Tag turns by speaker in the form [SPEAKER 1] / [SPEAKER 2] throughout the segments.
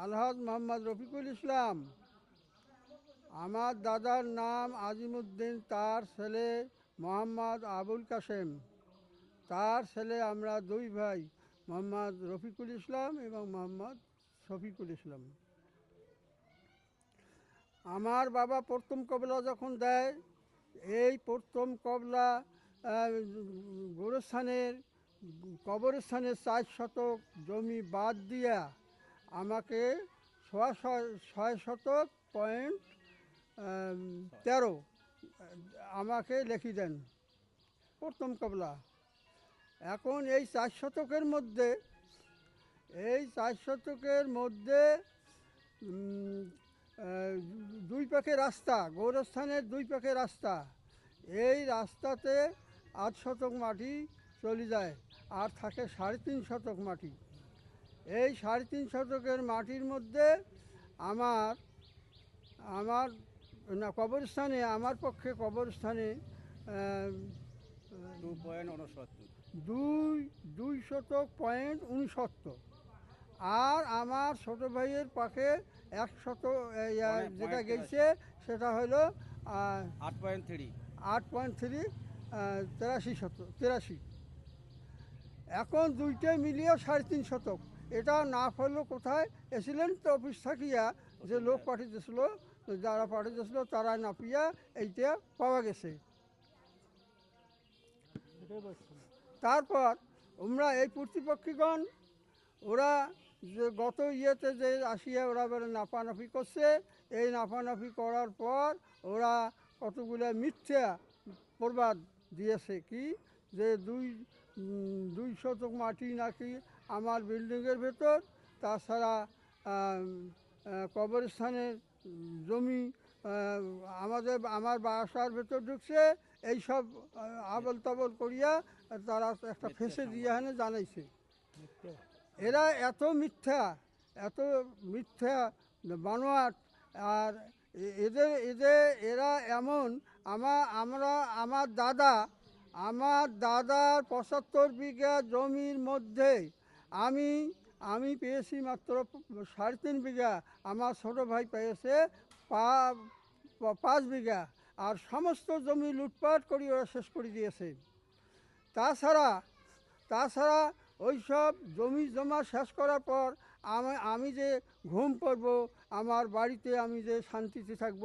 [SPEAKER 1] আলহাজ মোহাম্মদ রফিকুল ইসলাম। আমার দাদার নাম আজিমউদ্দিন, তার ছেলে মোহাম্মদ আবুল কাসেম। তার ছেলে আমরা দুই ভাই, মোহাম্মদ রফিকুল ইসলাম এবং মোহাম্মদ শফিকুল ইসলাম। আমার বাবা প্রথম কবলা যখন দেয়, এই প্রথম কবলা গোরস্থানের কবরস্থানের 4 শতক জমি বাদ দিয়া আমাকে 6 শতক পয়েন্ট 13 আমাকে লিখি দেন প্রথম কবলা। এখন এই 4 শতকের মধ্যে দুই পাখে রাস্তা, গৌরস্থানের দুই পাখে রাস্তা, এই রাস্তাতে 8 শতক মাটি চলে যায়, আর থাকে 3.5 শতক মাটি। এই 3.5 শতকের মাটির মধ্যে আমার না কবরস্থানে, আমার পক্ষে কবরস্থানে 2 শতক পয়েন্ট 69, আর আমার ছোট ভাইয়ের পাখে 1 শতক যেটা গেছে সেটা হলো 8.3 83। এখন দুইটাই মিলিয়ে 3.5 শতক। এটা না ফেললো কোথায়? এসিলেন্ট অফিস থাকিয়া যে লোক পাঠিয়েছিল, যারা পাঠিয়েছিল তারা নাপিয়া এইটা পাওয়া গেছে। তারপর আমরা এই প্রতিপক্ষীগণ ওরা যে গত ইয়েতে যে আসিয়া ওরা বেড়ে নাপানাপি করছে, এই নাপানাপি করার পর ওরা কতগুলো মিথ্যা প্রবাদ দিয়েছে, কি যে 2 শতক মাটি নাকি আমার বিল্ডিংয়ের ভেতর, তাছাড়া কবরস্থানের জমি আমার বাসার ভেতর ঢুকছে, এইসব আবল তাবল করিয়া তারা একটা ফেঁসে দিয়ে এখানে জানাইছে। এরা এত মিথ্যা বানোয়াট। আর এরা এমন, আমার দাদার 75 বিঘা জমির মধ্যে আমি পেয়েছি মাত্র 3.5 বিঘা, আমার ছোটো ভাই পেয়েছে 5 বিঘা, আর সমস্ত জমি লুটপাট করে ওরা শেষ করে দিয়েছে। তাছাড়া ওই সব জমি জমা শেষ করার পর আমি যে ঘুম পড়ব, আমার বাড়িতে আমি যে শান্তিতে থাকব,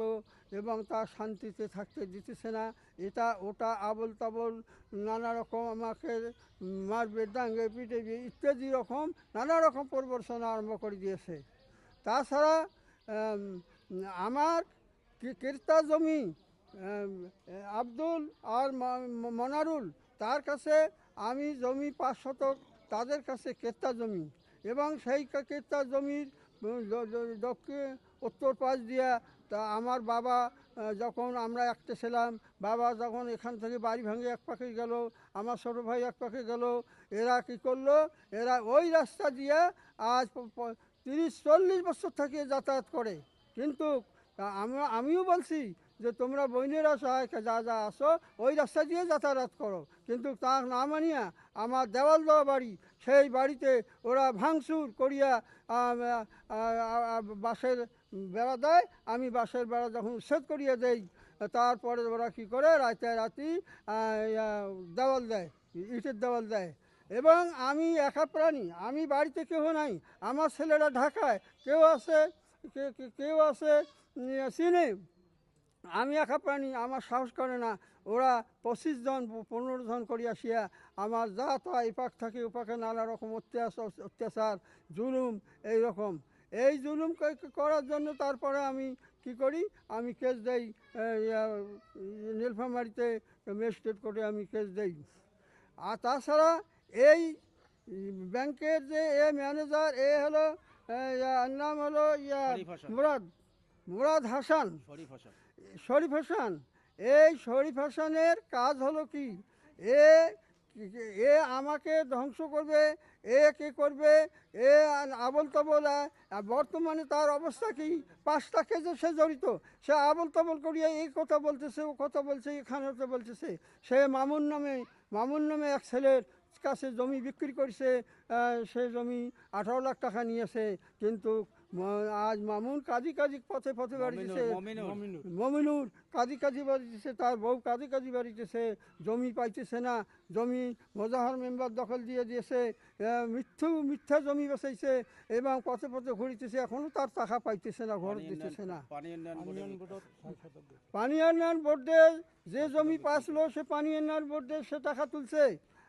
[SPEAKER 1] এবং তার শান্তিতে থাকতে দিতেছে না, এটা ওটা আবল তাবল নানা রকম আমাকে মারবে, ডাঙ্গে পিটেবে ইত্যাদি রকম নানা রকম প্রবর্তনা আরম্ভ করে দিয়েছে। তাছাড়া আমার ক্রেতা জমি আব্দুল আর মনারুল, তার কাছে আমি জমি 5 শতক তাদের কাছে ক্রেতা জমি, এবং সেই ক্রেতা জমির উত্তর পাশ দিয়া তা আমার বাবা যখন আমরা একটা ছিলাম, বাবা যখন এখান থেকে বাড়ি ভাঙে এক পাখে গেল, আমার ছোটো ভাই এক পাখে গেল, এরা কি করলো, এরা ওই রাস্তা দিয়ে আজ 30-40 বছর থেকে যাতায়াত করে। কিন্তু আমিও বলছি যে তোমরা বইনেরা যা আসো ওই রাস্তা দিয়ে যাতায়াত করো, কিন্তু তা না মানিয়া আমার দেওয়াল দেওয়া বাড়ি, সেই বাড়িতে ওরা ভাঙচুর করিয়া বাঁশের বেড়া দেয়। আমি বাঁশের বেড়া যখন উচ্ছেদ করিয়া দেই, তারপরে ওরা কী করে, রাতি দেওয়াল দেয়, ইটের দেওয়াল দেয়। এবং আমি একা প্রাণী, আমি বাড়িতে কেউ নাই, আমার ছেলেরা ঢাকায়, কেউ আছে চীনে, আমি একা প্রাণী, আমার সাহস করে না। ওরা 25 জন 15 জন করিয়া আসিয়া আমার যা তা এপাক থাকে ওপাকে নানা রকম অত্যাচার জুলুম, এই জুলুম করার জন্য তারপরে আমি কি করি, আমি কেস দেই নীলফামারীতে ম্যাজিস্ট্রেট কোর্টে আমি কেস দেই। আর তাছাড়া এই ব্যাংকের যে ম্যানেজার, হলো নাম হলো মুরাদ হাসান, শরীফ হাসান। এই শরীফ হাসানের কাজ হলো কি, এ আমাকে ধ্বংস করবে, কে করবে, আবল তাবল। বর্তমানে তার অবস্থা কি, 5টা কেসে সে জড়িত, সে আবল তাবল করিয়া এই কথা বলতেছে, ও কথা বলছে, এখানে বলতেছে। সে মামুন নামে এক ছেলের কাছে জমি বিক্রি করছে, সে জমি 18 লাখ টাকা নিয়েছে, কিন্তু আজ মামুন কাজী পথে পথে বাড়িতেছে, মমিনুর কাজী বাড়িতেছে, তার বউ কাজী বাড়িতেছে, জমি পাইতেছে না, জমি মোজাহার মেম্বার দখল দিয়ে দিয়েছে, মিথ্যা জমি বেচাইছে এবং পথে পথে ঘুরিতেছে, এখনও তার টাকা পাইতেছে না, ঘর দিতেছে না। পানি উন্নয়ন বোর্ডে যে জমি পাচ্ছিল সে পানি উন্নয়ন বোর্ডে সে টাকা তুলছে,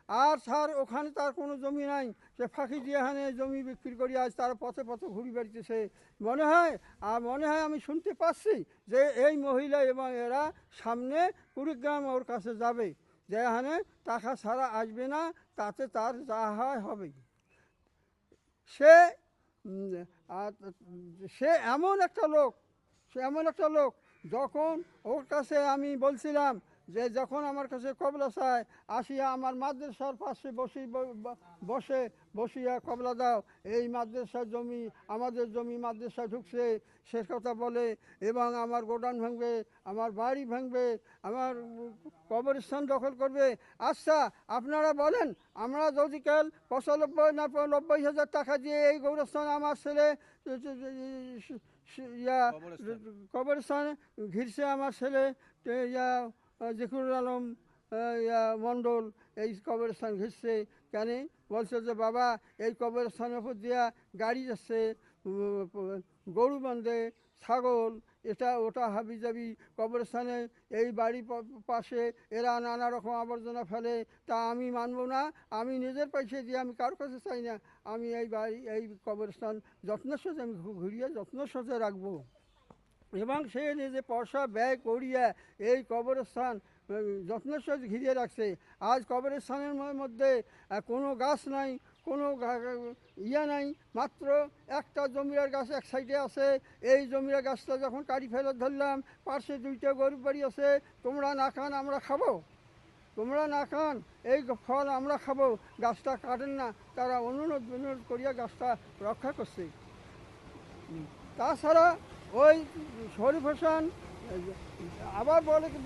[SPEAKER 1] আর স্যার ওখানে তার কোনো জমি নাই, সে ফাঁকি দিয়ে এখানে জমি বিক্রি করি আজ তারা পথে পথে ঘুরি বেড়িতেছে। মনে হয় আমি শুনতে পাচ্ছি যে এই মহিলা এবং এরা সামনে কুড়িগ্রাম ওর কাছে যাবে, যে এখানে টাকা ছাড়া আসবে না, তাতে তার যা হয় হবে। সে এমন একটা লোক, যখন ওর কাছে আমি বলছিলাম যে যখন আমার কাছে কবলা চায়, আসিয়া আমার মাদ্রাসার পাশে বসিয়া কবলা দাও, এই মাদ্রাসার জমি আমাদের জমি, মাদ্রাসা ঢুকছে সে কথা বলে, এবং আমার গোডাউন ভাঙবে, আমার বাড়ি ভাঙবে, আমার কবরস্থান দখল করবে। আচ্ছা আপনারা বলেন, আমরা যদি কাল 95 না 90,000 টাকা দিয়ে এই গৌরস্থান আমার ছেলে কবরস্থান ঘিরছে, আমার ছেলে জিকুরুল আলম মণ্ডল এই কবরস্থান ঘিরছে, কেন বলছে যে বাবা এই কবরস্থানের উপর দিয়া গাড়ি যাচ্ছে, গরু বাঁধে, ছাগল, এটা ওটা হাবি যাবি, কবরস্থানে এই বাড়ি পাশে এরা নানা রকম আবর্জনা ফেলে, তা আমি মানব না, আমি নিজের পয়সা দিয়ে, আমি কারোর কাছে চাই না, আমি এই কবরস্থান যত্নের সাথে আমি ঘুরিয়ে যত্নের সাথে রাখবো। এবং সে নিজে পয়সা ব্যয় করিয়া এই কবরস্থান যত্নের সাথে ঘিরিয়ে রাখছে। আজ কবরস্থানের মধ্যে কোনো গাছ নাই, কোনো নাই, মাত্র একটা জমির গাছ এক সাইডে আছে। এই জমির গাছটা যখন কাটি ফেরত ধরলাম, পাশে 2টা গরু বাড়ি আছে, তোমরা না খান আমরা খাবো, তোমরা না খান এই ফল আমরা খাবো, গাছটা কাটেন না। তারা অনুরোধ করিয়া গাছটা রক্ষা করছে। তাছাড়া ওই শরীফ হোসেন আবার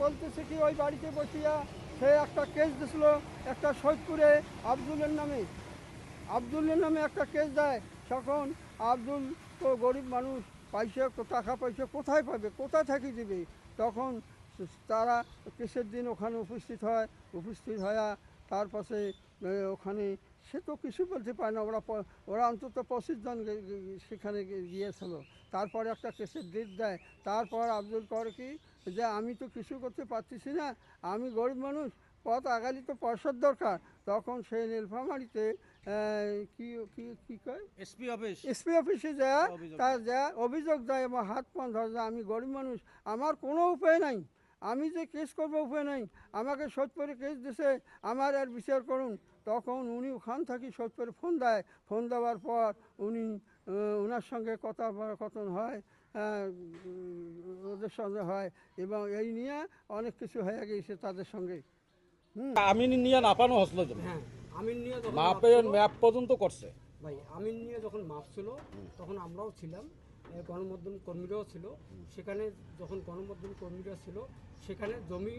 [SPEAKER 1] বলতেছে কি, ওই বাড়িতে বসিয়া সে একটা কেস দিছিল, একটা সৈয়দপুরে আবদুলের নামে একটা কেস দেয়। তখন আবদুল তো গরিব মানুষ, টাকা পয়সা কোথায় পাবে, কোথায় থাকি দিবে, তখন তারা কেসের দিন ওখানে উপস্থিত হয়ে তার পাশে ওখানে সে তো কিছু বলতে পারে না, ওরা অন্তত 25 জন সেখানে গিয়েছিল। তারপরে একটা কেসের ডেট দেয়, তারপর আবদুল করে কি যে আমি তো কিছু করতে পারতেছি না, আমি গরিব মানুষ, পথ আগালি তো পয়সার দরকার। তখন সেই নীলফামারীতে কি কয় এসপি অফিসে যা অভিযোগ দেয় এবং হাত পান ধরে যায়, আমি গরিব মানুষ, আমার কোনো উপায় নাই, আমি যে কেস করবো উপায় নাই, আমাকে সৈয়দপুরে কেস দিছে, আমার আর বিচার করুন। তখন উনি ওখান থেকে সৈয়দপুরে ফোন দেওয়ার পর ওনার সঙ্গে কথন হয়, ওদের সঙ্গে হয়, এবং এই নিয়ে অনেক কিছু হয়ে গিয়েছে তাদের সঙ্গে।
[SPEAKER 2] আমিন নিয়ে নাপানো হসলো,
[SPEAKER 3] হ্যাঁ আমিন নিয়ে
[SPEAKER 2] মাপের ম্যাপ পর্যন্ত করছে
[SPEAKER 3] ভাই, আমিন নিয়ে যখন মাপ ছিল তখন আমরাও ছিলাম, গণমাধ্যম কর্মীরাও ছিল সেখানে। যখন গণমাধ্যম কর্মীরা ছিল সেখানে জমি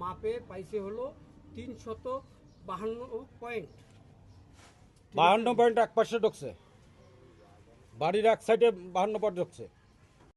[SPEAKER 3] মাপে পাইছে হলো 352 পয়েন্ট,
[SPEAKER 2] 52 পয়েন্ট এক পাশে ঢুকছে, বাড়ির এক সাইডে 52 পয়েন্ট ঢুকছে।